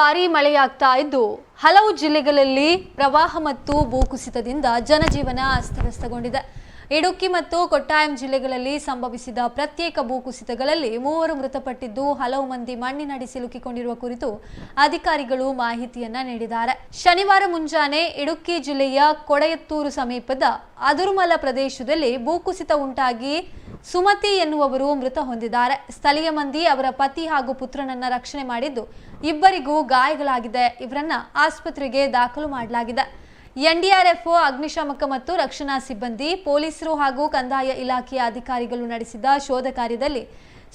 ಭಾರೀ ಮಳೆಯಾಗ್ತಾ ಇದ್ದು ಹಲವು ಜಿಲ್ಲೆಗಳಲ್ಲಿ ಪ್ರವಾಹ ಮತ್ತು ಭೂಕುಸಿತದಿಂದ ಜನಜೀವನ ಅಸ್ತವ್ಯಸ್ತಗೊಂಡಿದೆ. ಇಡುಕ್ಕಿ ಮತ್ತು ಕೊಟ್ಟಾಯಂ ಜಿಲ್ಲೆಗಳಲ್ಲಿ ಸಂಭವಿಸಿದ ಪ್ರತ್ಯೇಕ ಭೂಕುಸಿತಗಳಲ್ಲಿ 3 ಮೃತಪಟ್ಟಿದ್ದು ಹಲವು ಮಂದಿ ಮಣ್ಣಿನಡಿ ಸಿಲುಕಿಕೊಂಡಿರುವ ಕುರಿತು ಅಧಿಕಾರಿಗಳು ಮಾಹಿತಿಯನ್ನ ನೀಡಿದ್ದಾರೆ. ಶನಿವಾರ ಮುಂಜಾನೆ ಇಡುಕ್ಕಿ ಜಿಲ್ಲೆಯ ಕೊಡೆಯತ್ತೂರು ಸಮೀಪದ ಅದುರುಮಲ ಪ್ರದೇಶದಲ್ಲಿ ಭೂಕುಸಿತ ಉಂಟಾಗಿ ಸುಮತಿ ಎನ್ನುವವರು ಮೃತ ಹೊಂದಿದ್ದಾರೆ. ಸ್ಥಳೀಯ ಮಂದಿ ಅವರ ಪತಿ ಹಾಗೂ ಪುತ್ರನನ್ನ ರಕ್ಷಣೆ ಮಾಡಿದ್ದು ಇಬ್ಬರಿಗೂ ಗಾಯಗಳಾಗಿದೆ. ಇವರನ್ನ ಆಸ್ಪತ್ರೆಗೆ ದಾಖಲು ಮಾಡಲಾಗಿದೆ. ಎನ್ಡಿಆರ್ಎಫ್, ಅಗ್ನಿಶಾಮಕ ಮತ್ತು ರಕ್ಷಣಾ ಸಿಬ್ಬಂದಿ, ಪೊಲೀಸರು ಹಾಗೂ ಕಂದಾಯ ಇಲಾಖೆಯ ಅಧಿಕಾರಿಗಳು ನಡೆಸಿದ ಶೋಧ ಕಾರ್ಯದಲ್ಲಿ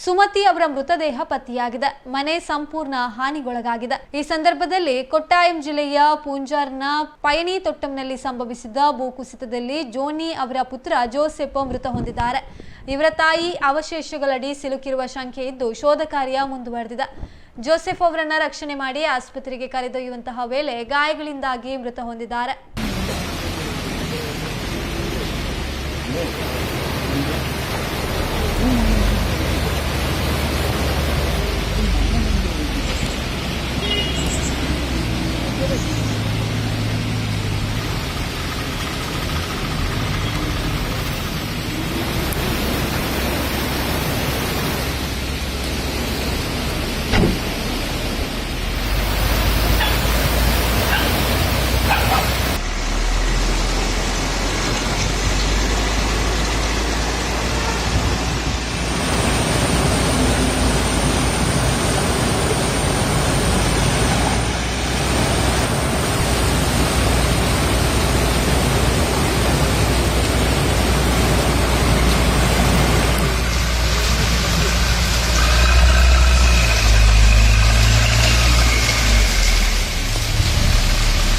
ಸುಮತಿ ಅವರ ಮೃತದೇಹ ಪತ್ತೆಯಾಗಿದೆ. ಮನೆ ಸಂಪೂರ್ಣ ಹಾನಿಗೊಳಗಾಗಿದೆ. ಈ ಸಂದರ್ಭದಲ್ಲಿ ಕೊಟ್ಟಾಯಂ ಜಿಲ್ಲೆಯ ಪೂಂಜಾರ್ನ ಪಯಣಿ ತೊಟ್ಟಂನಲ್ಲಿ ಸಂಭವಿಸಿದ ಭೂಕುಸಿತದಲ್ಲಿ ಜೋನಿ ಅವರ ಪುತ್ರ ಜೋಸೆಫ್ ಮೃತ ಹೊಂದಿದ್ದಾರೆ. ಇವರ ತಾಯಿ ಅವಶೇಷಗಳಡಿ ಸಿಲುಕಿರುವ ಶಂಕೆ ಇದ್ದು ಶೋಧ ಕಾರ್ಯ ಮುಂದುವರೆದಿದೆ. ಜೋಸೆಫ್ ಅವರನ್ನ ರಕ್ಷಣೆ ಮಾಡಿ ಆಸ್ಪತ್ರೆಗೆ ಕರೆದೊಯ್ಯುವಂತಹ ವೇಳೆ ಗಾಯಗಳಿಂದಾಗಿ ಮೃತ ಹೊಂದಿದ್ದಾರೆ.